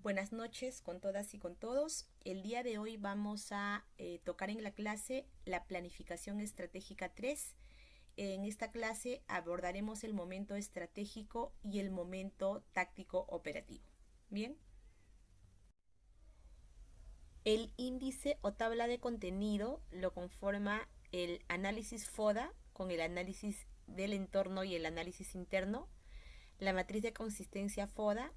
Buenas noches con todas y con todos. El día de hoy vamos a tocar en la clase la planificación estratégica 3. En esta clase abordaremos el momento estratégico y el momento táctico operativo. Bien. El índice o tabla de contenido lo conforma el análisis FODA con el análisis del entorno y el análisis interno, la matriz de consistencia FODA,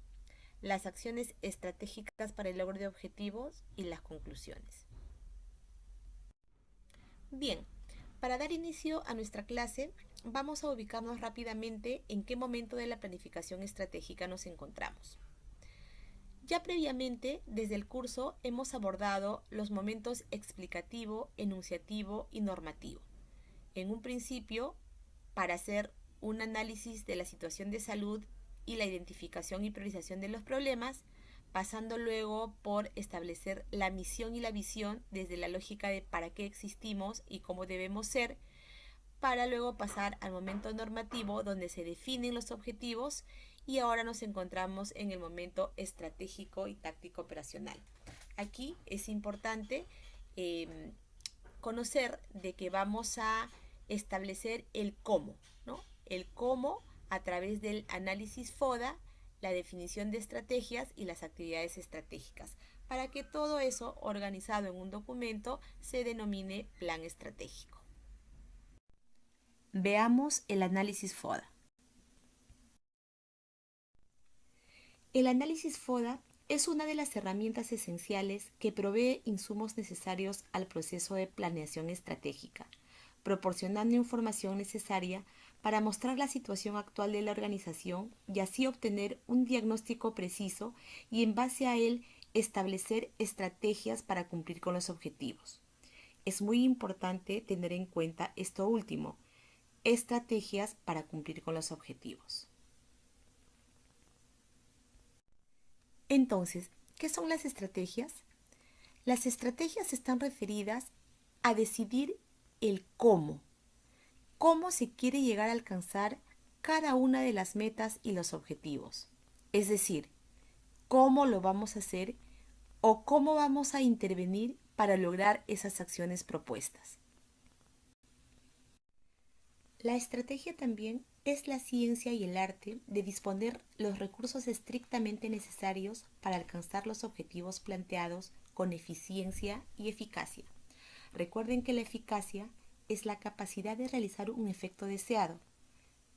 las acciones estratégicas para el logro de objetivos y las conclusiones. Bien, para dar inicio a nuestra clase, vamos a ubicarnos rápidamente en qué momento de la planificación estratégica nos encontramos. Ya previamente, desde el curso, hemos abordado los momentos explicativo, enunciativo y normativo. En un principio, para hacer un análisis de la situación de salud y la identificación y priorización de los problemas, pasando luego por establecer la misión y la visión desde la lógica de para qué existimos y cómo debemos ser, para luego pasar al momento normativo donde se definen los objetivos y ahora nos encontramos en el momento estratégico y táctico operacional. Aquí es importante conocer de que vamos a establecer el cómo, ¿no? El cómo a través del análisis FODA, la definición de estrategias y las actividades estratégicas, para que todo eso organizado en un documento se denomine plan estratégico. Veamos el análisis FODA. El análisis FODA es una de las herramientas esenciales que provee insumos necesarios al proceso de planeación estratégica, proporcionando información necesaria para mostrar la situación actual de la organización y así obtener un diagnóstico preciso y en base a él establecer estrategias para cumplir con los objetivos. Es muy importante tener en cuenta esto último, estrategias para cumplir con los objetivos. Entonces, ¿qué son las estrategias? Las estrategias están referidas a decidir el cómo se quiere llegar a alcanzar cada una de las metas y los objetivos. Es decir, cómo lo vamos a hacer o cómo vamos a intervenir para lograr esas acciones propuestas. La estrategia también es la ciencia y el arte de disponer los recursos estrictamente necesarios para alcanzar los objetivos planteados con eficiencia y eficacia. Recuerden que la eficacia es la capacidad de realizar un efecto deseado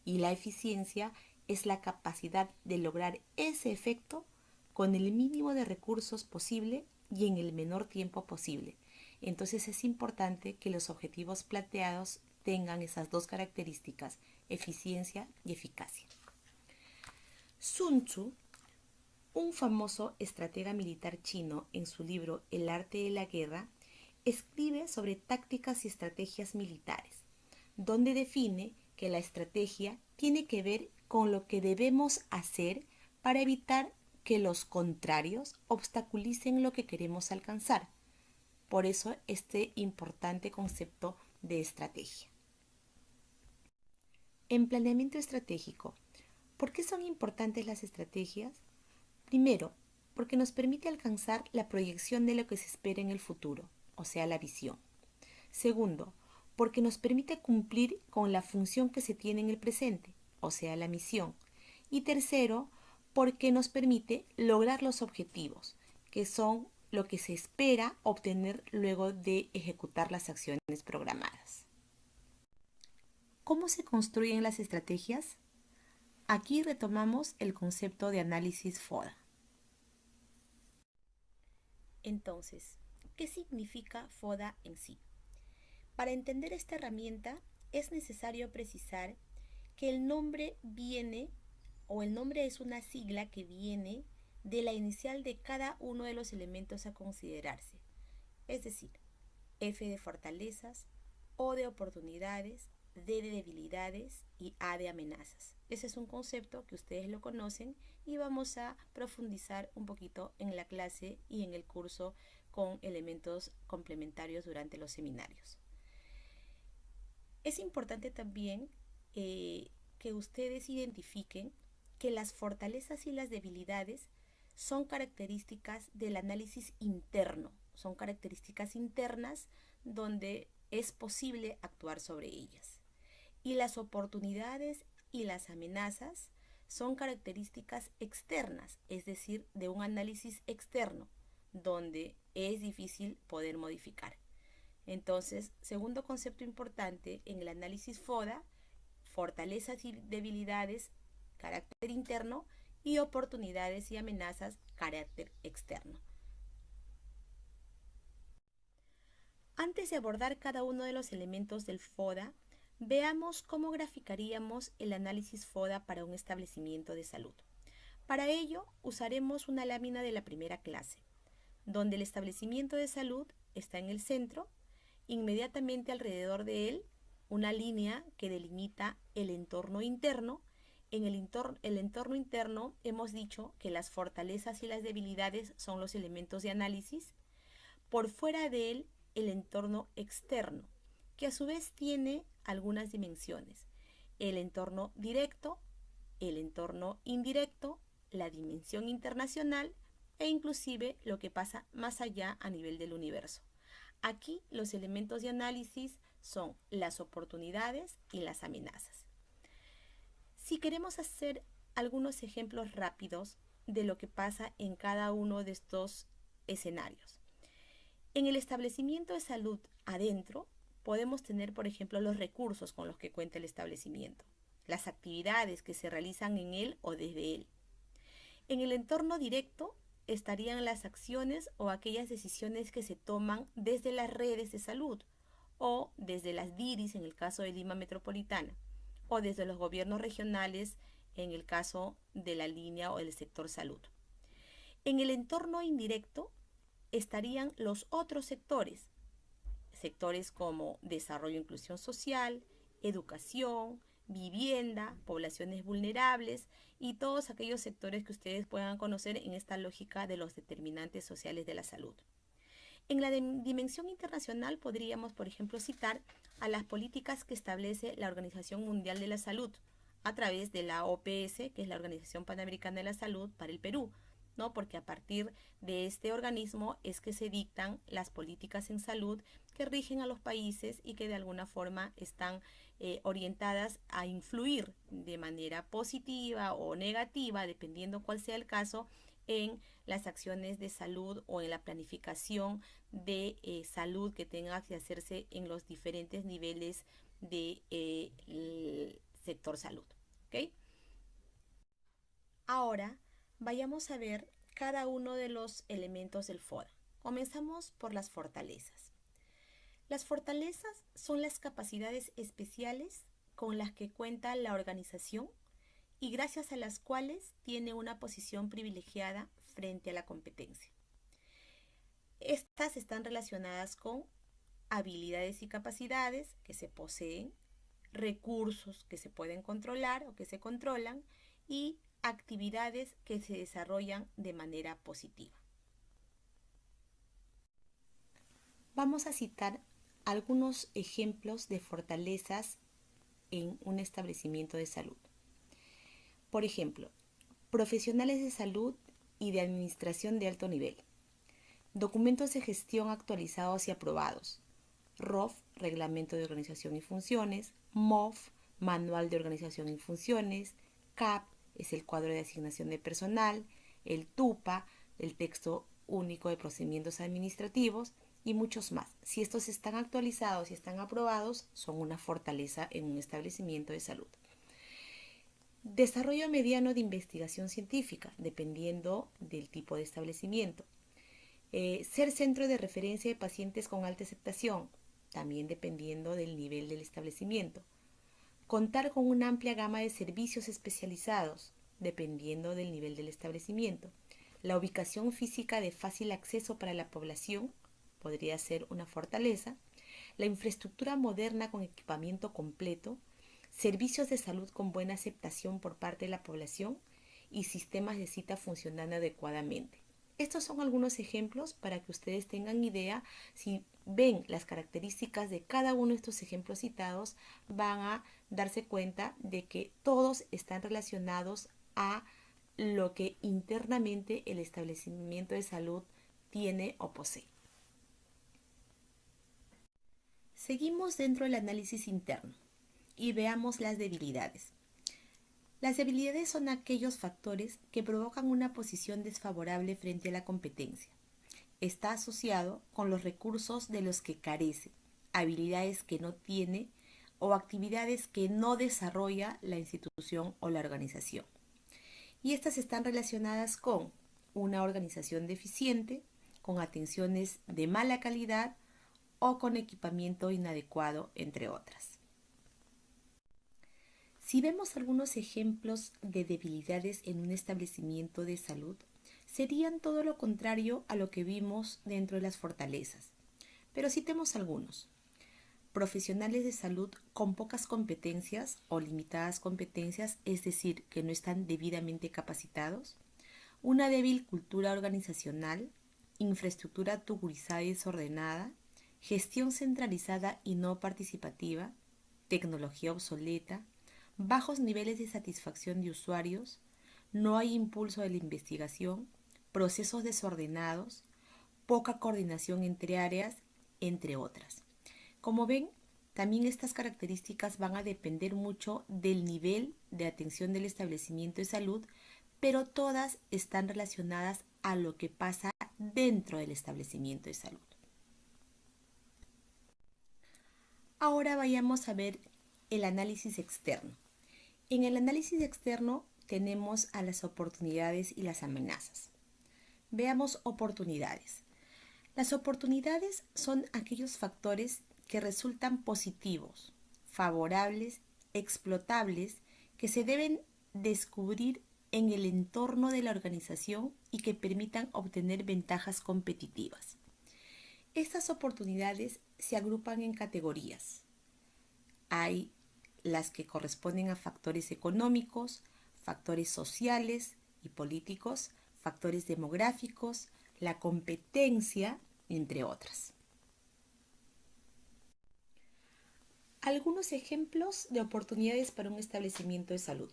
y la eficiencia es la capacidad de lograr ese efecto con el mínimo de recursos posible y en el menor tiempo posible. Entonces es importante que los objetivos planteados tengan esas dos características, eficiencia y eficacia. Sun Tzu, un famoso estratega militar chino, en su libro El arte de la guerra, escribe sobre tácticas y estrategias militares, donde define que la estrategia tiene que ver con lo que debemos hacer para evitar que los contrarios obstaculicen lo que queremos alcanzar. Por eso este importante concepto de estrategia. En planeamiento estratégico, ¿por qué son importantes las estrategias? Primero, porque nos permite alcanzar la proyección de lo que se espera en el futuro, o sea, la visión. Segundo, porque nos permite cumplir con la función que se tiene en el presente, o sea, la misión. Y tercero, porque nos permite lograr los objetivos, que son lo que se espera obtener luego de ejecutar las acciones programadas. ¿Cómo se construyen las estrategias? Aquí retomamos el concepto de análisis FODA. Entonces, ¿qué significa FODA en sí? Para entender esta herramienta es necesario precisar que el nombre viene, o el nombre es una sigla que viene de la inicial de cada uno de los elementos a considerarse, es decir, F de fortalezas, O de oportunidades, D de debilidades y A de amenazas. Ese es un concepto que ustedes lo conocen y vamos a profundizar un poquito en la clase y en el curso con elementos complementarios durante los seminarios. Es importante también que ustedes identifiquen que las fortalezas y las debilidades son características del análisis interno, son características internas donde es posible actuar sobre ellas. Y las oportunidades y las amenazas son características externas, es decir, de un análisis externo, donde es difícil poder modificar. Entonces, segundo concepto importante en el análisis FODA, fortalezas y debilidades, carácter interno, y oportunidades y amenazas, carácter externo. Antes de abordar cada uno de los elementos del FODA, veamos cómo graficaríamos el análisis FODA para un establecimiento de salud. Para ello, usaremos una lámina de la primera clase, donde el establecimiento de salud está en el centro, inmediatamente alrededor de él, una línea que delimita el entorno interno. En el entorno interno hemos dicho que las fortalezas y las debilidades son los elementos de análisis. Por fuera de él, el entorno externo, que a su vez tiene algunas dimensiones. El entorno directo, el entorno indirecto, la dimensión internacional e inclusive lo que pasa más allá a nivel del universo. Aquí los elementos de análisis son las oportunidades y las amenazas. Si queremos hacer algunos ejemplos rápidos de lo que pasa en cada uno de estos escenarios. En el establecimiento de salud adentro podemos tener, por ejemplo, los recursos con los que cuenta el establecimiento, las actividades que se realizan en él o desde él. En el entorno directo estarían las acciones o aquellas decisiones que se toman desde las redes de salud o desde las DIRIS en el caso de Lima Metropolitana o desde los gobiernos regionales en el caso de la línea o del sector salud. En el entorno indirecto estarían los otros sectores, sectores como desarrollo e inclusión social, educación, vivienda, poblaciones vulnerables y todos aquellos sectores que ustedes puedan conocer en esta lógica de los determinantes sociales de la salud. En la dimensión internacional podríamos, por ejemplo, citar a las políticas que establece la Organización Mundial de la Salud a través de la OPS, que es la Organización Panamericana de la Salud para el Perú, ¿no? Porque a partir de este organismo es que se dictan las políticas en salud que rigen a los países y que de alguna forma están orientadas a influir de manera positiva o negativa, dependiendo cuál sea el caso, en las acciones de salud o en la planificación de salud que tenga que hacerse en los diferentes niveles del sector salud. ¿Okay? Ahora vayamos a ver cada uno de los elementos del FODA. Comenzamos por las fortalezas. Las fortalezas son las capacidades especiales con las que cuenta la organización y gracias a las cuales tiene una posición privilegiada frente a la competencia. Estas están relacionadas con habilidades y capacidades que se poseen, recursos que se pueden controlar o que se controlan y actividades que se desarrollan de manera positiva. Vamos a citar algunos ejemplos de fortalezas en un establecimiento de salud. Por ejemplo, profesionales de salud y de administración de alto nivel. Documentos de gestión actualizados y aprobados. ROF, Reglamento de Organización y Funciones. MOF, Manual de Organización y Funciones. CAP, es el cuadro de asignación de personal. El TUPA, el texto único de procedimientos administrativos. Y muchos más. Si estos están actualizados y están aprobados, son una fortaleza en un establecimiento de salud. Desarrollo mediano de investigación científica, dependiendo del tipo de establecimiento. Ser centro de referencia de pacientes con alta aceptación, también dependiendo del nivel del establecimiento. Contar con una amplia gama de servicios especializados, dependiendo del nivel del establecimiento. La ubicación física de fácil acceso para la población podría ser una fortaleza. La infraestructura moderna con equipamiento completo, servicios de salud con buena aceptación por parte de la población y sistemas de cita funcionando adecuadamente. Estos son algunos ejemplos para que ustedes tengan idea. Si ven las características de cada uno de estos ejemplos citados, van a darse cuenta de que todos están relacionados a lo que internamente el establecimiento de salud tiene o posee. Seguimos dentro del análisis interno y veamos las debilidades. Las debilidades son aquellos factores que provocan una posición desfavorable frente a la competencia. Está asociado con los recursos de los que carece, habilidades que no tiene o actividades que no desarrolla la institución o la organización. Y estas están relacionadas con una organización deficiente, con atenciones de mala calidad o con equipamiento inadecuado, entre otras. Si vemos algunos ejemplos de debilidades en un establecimiento de salud, serían todo lo contrario a lo que vimos dentro de las fortalezas. Pero citemos algunos. Profesionales de salud con pocas competencias o limitadas competencias, es decir, que no están debidamente capacitados, una débil cultura organizacional, infraestructura tugurizada y desordenada, gestión centralizada y no participativa, tecnología obsoleta, bajos niveles de satisfacción de usuarios, no hay impulso de la investigación, procesos desordenados, poca coordinación entre áreas, entre otras. Como ven, también estas características van a depender mucho del nivel de atención del establecimiento de salud, pero todas están relacionadas a lo que pasa dentro del establecimiento de salud. Ahora vayamos a ver el análisis externo. En el análisis externo tenemos a las oportunidades y las amenazas. Veamos oportunidades. Las oportunidades son aquellos factores que resultan positivos, favorables, explotables, que se deben descubrir en el entorno de la organización y que permitan obtener ventajas competitivas. Estas oportunidades se agrupan en categorías. Hay las que corresponden a factores económicos, factores sociales y políticos, factores demográficos, la competencia, entre otras. Algunos ejemplos de oportunidades para un establecimiento de salud.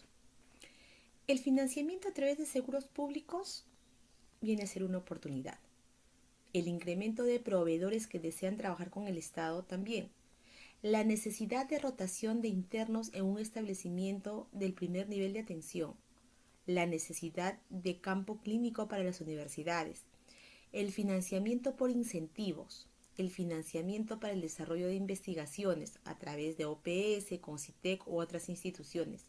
El financiamiento a través de seguros públicos viene a ser una oportunidad. El incremento de proveedores que desean trabajar con el Estado también. La necesidad de rotación de internos en un establecimiento del primer nivel de atención. La necesidad de campo clínico para las universidades. El financiamiento por incentivos. El financiamiento para el desarrollo de investigaciones a través de OPS, Concitec u otras instituciones.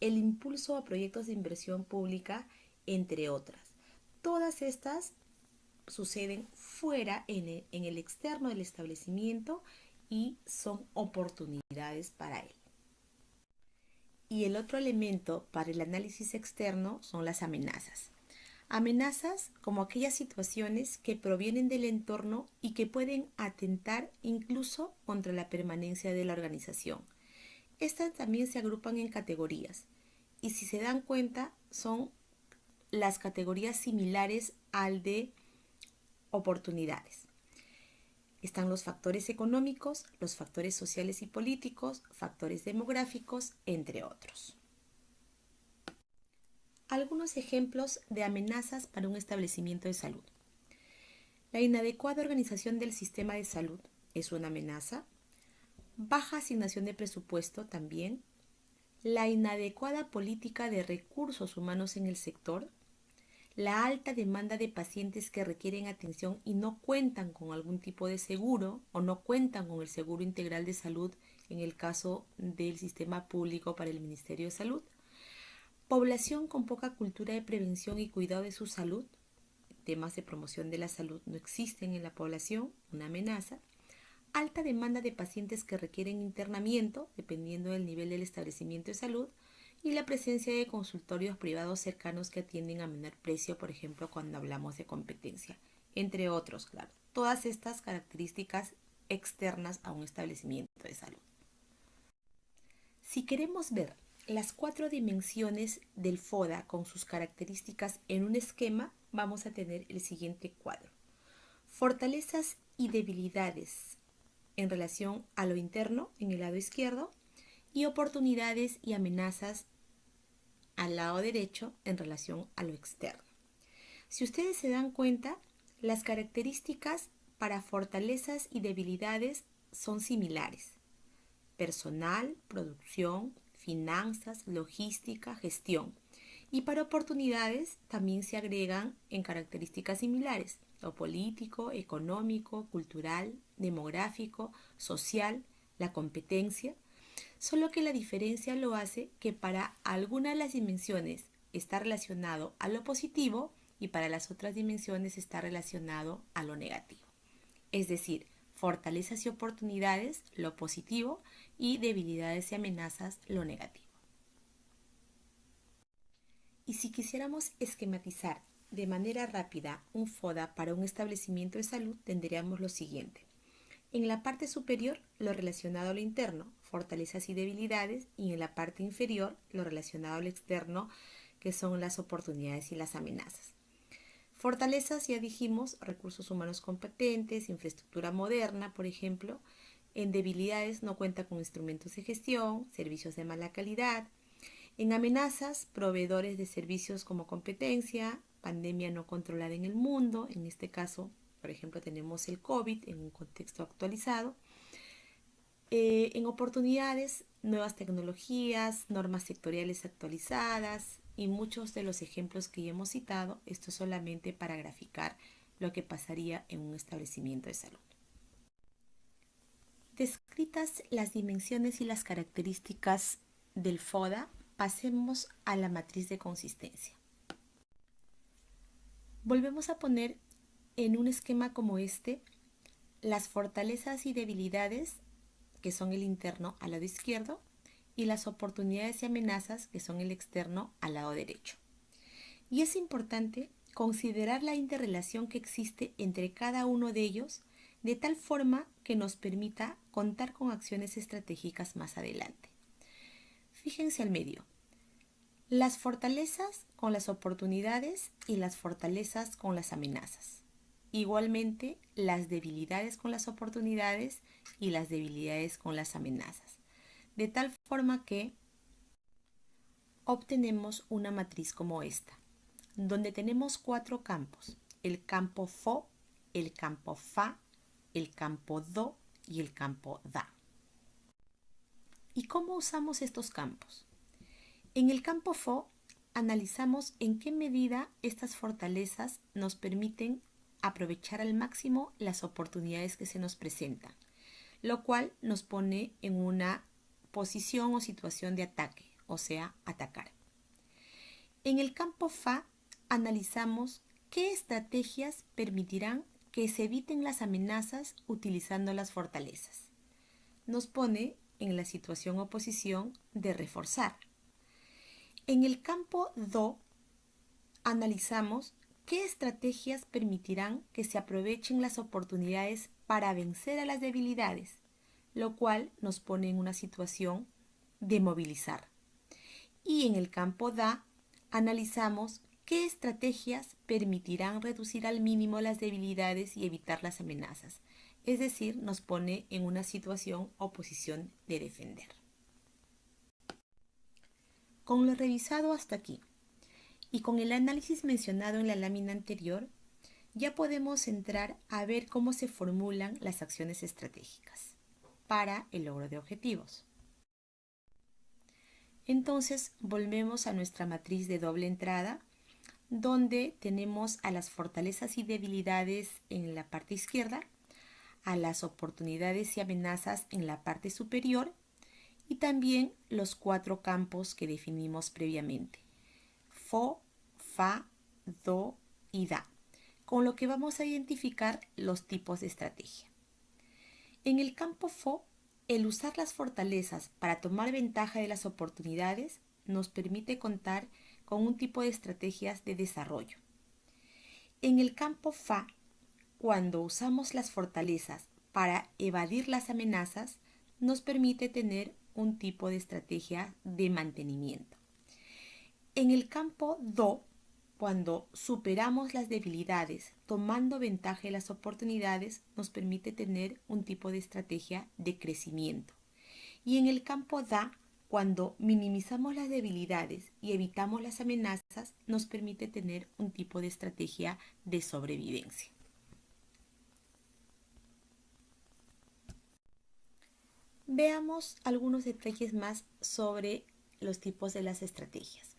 El impulso a proyectos de inversión pública, entre otras. Todas estas suceden fuera en el externo del establecimiento y son oportunidades para él. Y el otro elemento para el análisis externo son las amenazas. Amenazas como aquellas situaciones que provienen del entorno y que pueden atentar incluso contra la permanencia de la organización. Estas también se agrupan en categorías y si se dan cuenta son las categorías similares al de oportunidades. Están los factores económicos, los factores sociales y políticos, factores demográficos, entre otros. Algunos ejemplos de amenazas para un establecimiento de salud. La inadecuada organización del sistema de salud es una amenaza. Baja asignación de presupuesto también. La inadecuada política de recursos humanos en el sector. La alta demanda de pacientes que requieren atención y no cuentan con algún tipo de seguro o no cuentan con el seguro integral de salud en el caso del sistema público para el Ministerio de Salud. Población con poca cultura de prevención y cuidado de su salud. Temas de promoción de la salud no existen en la población, una amenaza. Alta demanda de pacientes que requieren internamiento, dependiendo del nivel del establecimiento de salud. Y la presencia de consultorios privados cercanos que atienden a menor precio, por ejemplo, cuando hablamos de competencia, entre otros, claro. Todas estas características externas a un establecimiento de salud. Si queremos ver las 4 dimensiones del FODA con sus características en un esquema, vamos a tener el siguiente cuadro. Fortalezas y debilidades en relación a lo interno en el lado izquierdo y oportunidades y amenazas al lado derecho en relación a lo externo. Si ustedes se dan cuenta, las características para fortalezas y debilidades son similares: personal, producción, finanzas, logística, gestión. Y para oportunidades también se agregan en características similares: lo político, económico, cultural, demográfico, social, la competencia. Solo que la diferencia lo hace que para algunas de las dimensiones está relacionado a lo positivo y para las otras dimensiones está relacionado a lo negativo. Es decir, fortalezas y oportunidades, lo positivo, y debilidades y amenazas, lo negativo. Y si quisiéramos esquematizar de manera rápida un FODA para un establecimiento de salud, tendríamos lo siguiente. En la parte superior, lo relacionado a lo interno, fortalezas y debilidades, y en la parte inferior, lo relacionado a lo externo, que son las oportunidades y las amenazas. Fortalezas, ya dijimos, recursos humanos competentes, infraestructura moderna, por ejemplo. En debilidades, no cuenta con instrumentos de gestión, servicios de mala calidad. En amenazas, proveedores de servicios como competencia, pandemia no controlada en el mundo, en este caso, por ejemplo, tenemos el COVID en un contexto actualizado. En oportunidades, nuevas tecnologías, normas sectoriales actualizadas y muchos de los ejemplos que ya hemos citado, esto es solamente para graficar lo que pasaría en un establecimiento de salud. Descritas las dimensiones y las características del FODA, pasemos a la matriz de consistencia. Volvemos a poner en un esquema como este las fortalezas y debilidades, que son el interno al lado izquierdo, y las oportunidades y amenazas, que son el externo al lado derecho. Y es importante considerar la interrelación que existe entre cada uno de ellos, de tal forma que nos permita contar con acciones estratégicas más adelante. Fíjense al medio. Las fortalezas con las oportunidades y las fortalezas con las amenazas. Igualmente, las debilidades con las oportunidades y las debilidades con las amenazas. De tal forma que obtenemos una matriz como esta, donde tenemos 4 campos: el campo FO, el campo FA, el campo DO y el campo DA. ¿Y cómo usamos estos campos? En el campo FO analizamos en qué medida estas fortalezas nos permiten aprovechar al máximo las oportunidades que se nos presentan, lo cual nos pone en una posición o situación de ataque, o sea, atacar. En el campo FA analizamos qué estrategias permitirán que se eviten las amenazas utilizando las fortalezas. Nos pone en la situación o posición de reforzar. En el campo DO analizamos qué estrategias permitirán que se aprovechen las oportunidades para vencer a las debilidades, lo cual nos pone en una situación de movilizar. Y en el campo DA analizamos qué estrategias permitirán reducir al mínimo las debilidades y evitar las amenazas, es decir, nos pone en una situación o posición de defender. Con lo revisado hasta aquí y con el análisis mencionado en la lámina anterior, ya podemos entrar a ver cómo se formulan las acciones estratégicas para el logro de objetivos. Entonces volvemos a nuestra matriz de doble entrada, donde tenemos a las fortalezas y debilidades en la parte izquierda, a las oportunidades y amenazas en la parte superior, y también los 4 campos que definimos previamente: FO, FA, DO y DA, con lo que vamos a identificar los tipos de estrategia. En el campo FO, el usar las fortalezas para tomar ventaja de las oportunidades nos permite contar con un tipo de estrategias de desarrollo. En el campo FA, cuando usamos las fortalezas para evadir las amenazas, nos permite tener un tipo de estrategia de mantenimiento. En el campo DO, cuando superamos las debilidades tomando ventaja de las oportunidades, nos permite tener un tipo de estrategia de crecimiento. Y en el campo DA, Cuando minimizamos las debilidades y evitamos las amenazas, nos permite tener un tipo de estrategia de sobrevivencia. Veamos algunos detalles más sobre los tipos de las estrategias.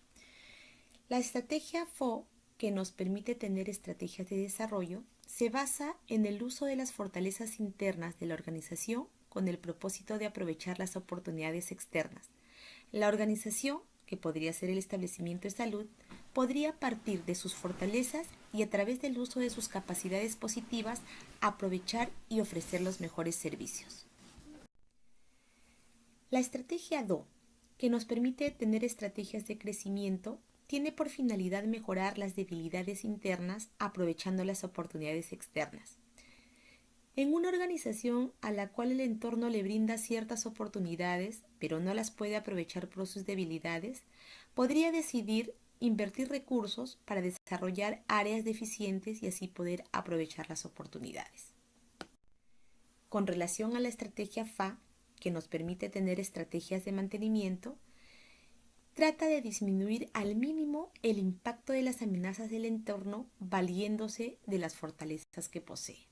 La estrategia FO, que nos permite tener estrategias de desarrollo, se basa en el uso de las fortalezas internas de la organización con el propósito de aprovechar las oportunidades externas. La organización, que podría ser el establecimiento de salud, podría partir de sus fortalezas y a través del uso de sus capacidades positivas aprovechar y ofrecer los mejores servicios. La estrategia DO, que nos permite tener estrategias de crecimiento, tiene por finalidad mejorar las debilidades internas aprovechando las oportunidades externas. En una organización a la cual el entorno le brinda ciertas oportunidades, pero no las puede aprovechar por sus debilidades, podría decidir invertir recursos para desarrollar áreas deficientes y así poder aprovechar las oportunidades. Con relación a la estrategia FA, que nos permite tener estrategias de mantenimiento, trata de disminuir al mínimo el impacto de las amenazas del entorno valiéndose de las fortalezas que posee.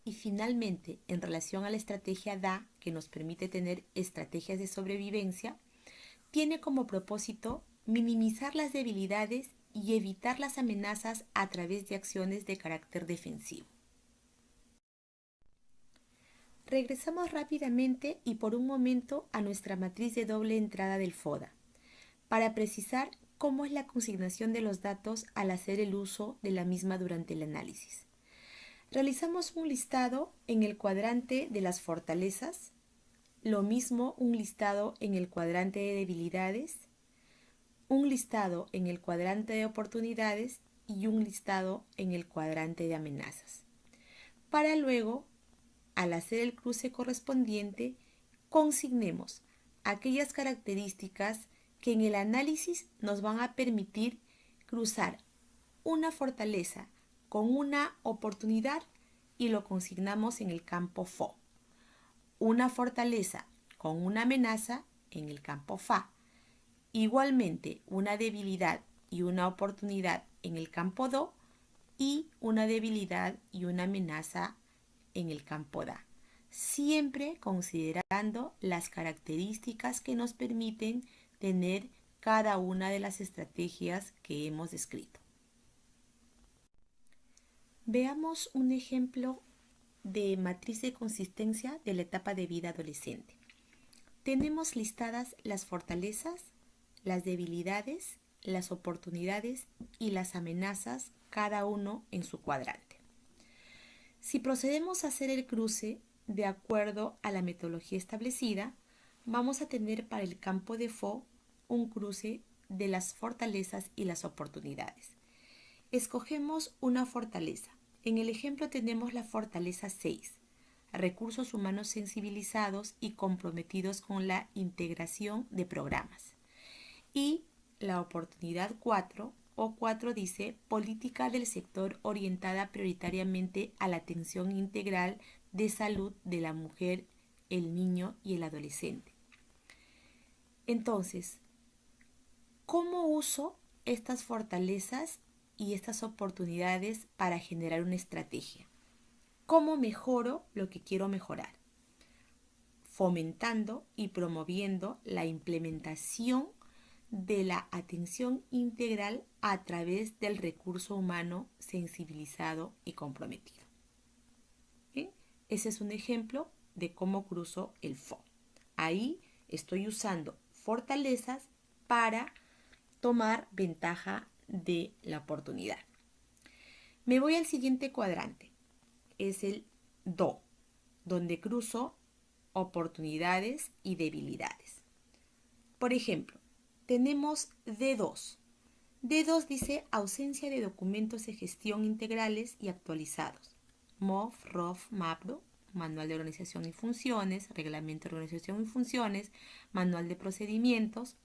Y finalmente, en relación a la estrategia DA, que nos permite tener estrategias de sobrevivencia, tiene como propósito minimizar las debilidades y evitar las amenazas a través de acciones de carácter defensivo. Regresamos rápidamente y por un momento a nuestra matriz de doble entrada del FODA, para precisar cómo es la consignación de los datos al hacer el uso de la misma durante el análisis. Realizamos un listado en el cuadrante de las fortalezas, lo mismo un listado en el cuadrante de debilidades, un listado en el cuadrante de oportunidades y un listado en el cuadrante de amenazas. Para luego, al hacer el cruce correspondiente, consignemos aquellas características que en el análisis nos van a permitir cruzar una fortaleza con una oportunidad y lo consignamos en el campo FO. Una fortaleza con una amenaza en el campo FA. Igualmente, una debilidad y una oportunidad en el campo DO y una debilidad y una amenaza en el campo DA. Siempre considerando las características que nos permiten tener cada una de las estrategias que hemos descrito. Veamos un ejemplo de matriz de consistencia de la etapa de vida adolescente. Tenemos listadas las fortalezas, las debilidades, las oportunidades y las amenazas, cada uno en su cuadrante. Si procedemos a hacer el cruce de acuerdo a la metodología establecida, vamos a tener para el campo de FO un cruce de las fortalezas y las oportunidades. Escogemos una fortaleza. En el ejemplo tenemos la fortaleza 6, recursos humanos sensibilizados y comprometidos con la integración de programas. Y la oportunidad 4 o 4 dice política del sector orientada prioritariamente a la atención integral de salud de la mujer, el niño y el adolescente. Entonces, ¿cómo uso estas fortalezas y estas oportunidades para generar una estrategia? ¿Cómo mejoro lo que quiero mejorar? Fomentando y promoviendo la implementación de la atención integral a través del recurso humano sensibilizado y comprometido. ¿Bien? Ese es un ejemplo de cómo cruzo el FO. Ahí estoy usando fortalezas para tomar ventaja de la oportunidad. Me voy al siguiente cuadrante. Es el DO, donde cruzo oportunidades y debilidades. Por ejemplo, tenemos D2. D2 dice ausencia de documentos de gestión integrales y actualizados. MOF, ROF, MAPRO, Manual de Organización y Funciones, Reglamento de Organización y Funciones, Manual de Procedimientos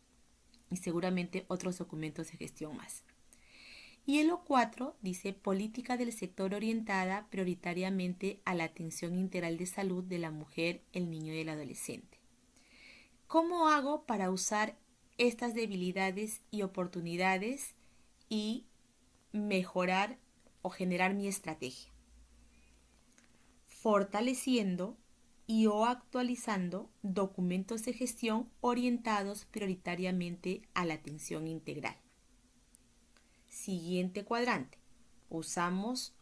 y seguramente otros documentos de gestión más. Y el O4 dice política del sector orientada prioritariamente a la atención integral de salud de la mujer, el niño y el adolescente. ¿Cómo hago para usar estas debilidades y oportunidades y mejorar o generar mi estrategia? Fortaleciendo y o actualizando documentos de gestión orientados prioritariamente a la atención integral. Siguiente cuadrante. Usamos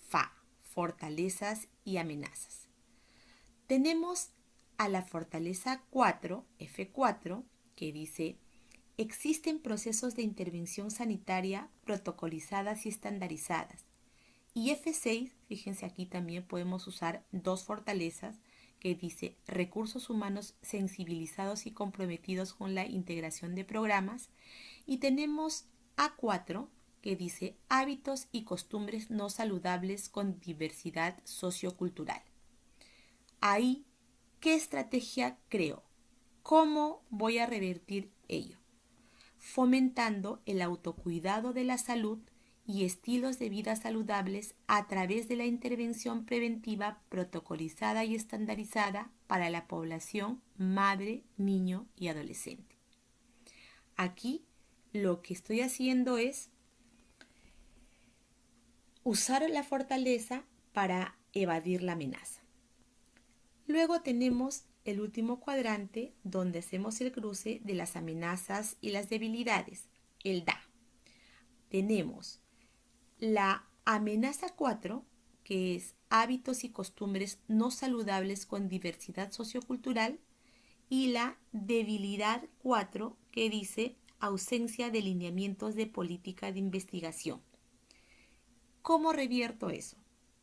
FA, fortalezas y amenazas. Tenemos a la fortaleza 4, F4, que dice: existen procesos de intervención sanitaria protocolizadas y estandarizadas. Y F6, fíjense, aquí también podemos usar dos fortalezas que dice recursos humanos sensibilizados y comprometidos con la integración de programas. Y tenemos A4 que dice hábitos y costumbres no saludables con diversidad sociocultural. Ahí, ¿qué estrategia creo? ¿Cómo voy a revertir ello? Fomentando el autocuidado de la salud y estilos de vida saludables a través de la intervención preventiva protocolizada y estandarizada para la población madre, niño y adolescente. Aquí lo que estoy haciendo es usar la fortaleza para evadir la amenaza. Luego tenemos el último cuadrante donde hacemos el cruce de las amenazas y las debilidades, el DA. Tenemos la amenaza 4, que es hábitos y costumbres no saludables con diversidad sociocultural, y la debilidad 4, que dice ausencia de lineamientos de política de investigación. ¿Cómo revierto eso?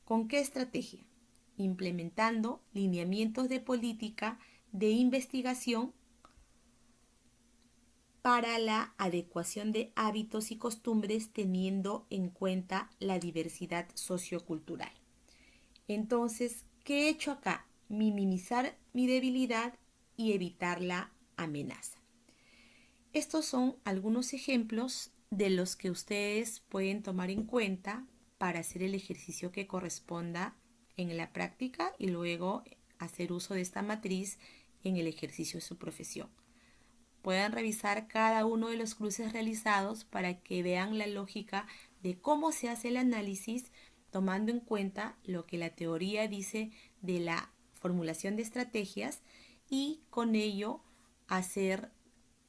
¿Con qué estrategia? Implementando lineamientos de política de investigación para la adecuación de hábitos y costumbres teniendo en cuenta la diversidad sociocultural. Entonces, ¿qué he hecho acá? Minimizar mi debilidad y evitar la amenaza. Estos son algunos ejemplos de los que ustedes pueden tomar en cuenta para hacer el ejercicio que corresponda en la práctica y luego hacer uso de esta matriz en el ejercicio de su profesión. Puedan revisar cada uno de los cruces realizados para que vean la lógica de cómo se hace el análisis, tomando en cuenta lo que la teoría dice de la formulación de estrategias y con ello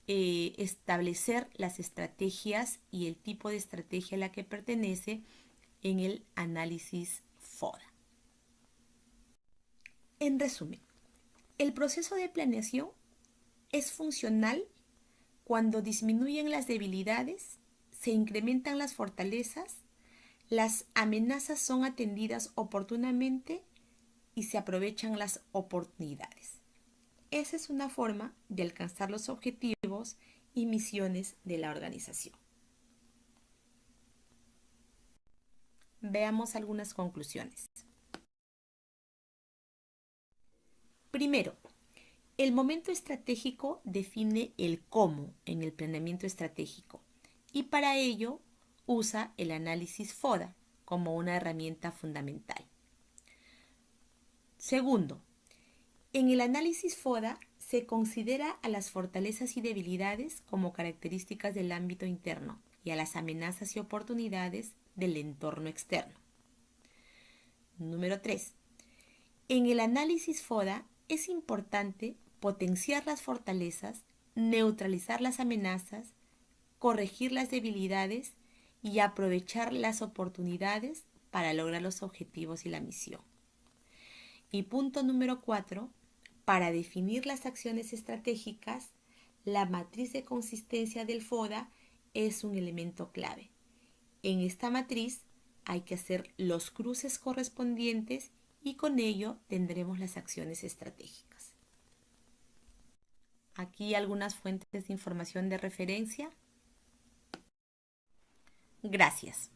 establecer las estrategias y el tipo de estrategia a la que pertenece en el análisis FODA. En resumen, el proceso de planeación es funcional cuando disminuyen las debilidades, se incrementan las fortalezas, las amenazas son atendidas oportunamente y se aprovechan las oportunidades. Esa es una forma de alcanzar los objetivos y misiones de la organización. Veamos algunas conclusiones. Primero, el momento estratégico define el cómo en el planeamiento estratégico y para ello usa el análisis FODA como una herramienta fundamental. Segundo, en el análisis FODA se considera a las fortalezas y debilidades como características del ámbito interno y a las amenazas y oportunidades del entorno externo. Número 3. En el análisis FODA es importante potenciar las fortalezas, neutralizar las amenazas, corregir las debilidades y aprovechar las oportunidades para lograr los objetivos y la misión. Y punto número 4, para definir las acciones estratégicas, la matriz de consistencia del FODA es un elemento clave. En esta matriz hay que hacer los cruces correspondientes y con ello tendremos las acciones estratégicas. Aquí algunas fuentes de información de referencia. Gracias.